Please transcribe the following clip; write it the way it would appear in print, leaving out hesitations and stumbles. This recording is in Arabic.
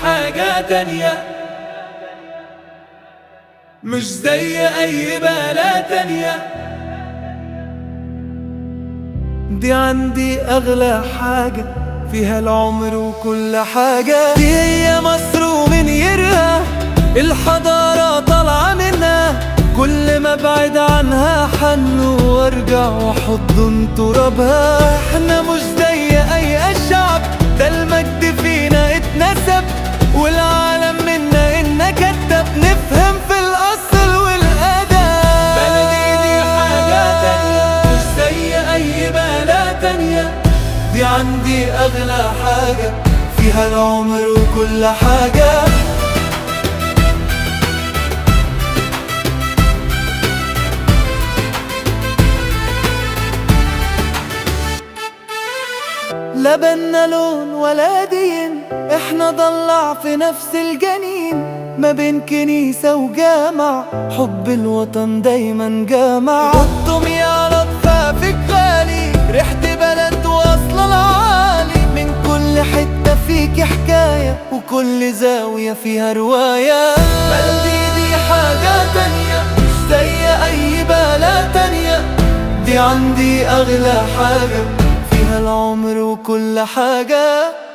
حاجة تانية، مش زي أي بلد تانية. دي عندي أغلى حاجة فيها العمر وكل حاجة. دي هي مصر ومن غيرها الحضارة طالعة منها. كل ما ابعد عنها حن وارجع واحضن ترابها. احنا مش زي اي شعب، ده المجد فينا اتنسب، والعالم منا إنا كتب. نفهم في الأصل والأدب. بلدي دي حاجة تانية، مش زي أي بلد تانية. دي عندي أغلى حاجة فيها العمر وكل حاجة. لا بنا لون ولا دين، احنا ضلع في نفس الجنين. ما بين كنيسة وجامع، حب الوطن دايما جامع. حطم يا لطفافك غالي، ريحة بلد واصلة العالي. من كل حتة فيك حكاية، وكل زاوية فيها رواية. بلدي دي حاجة تانية، مش زي أي بلد تانية. دي عندي أغلى حاجة فيها العمر وكل حاجة.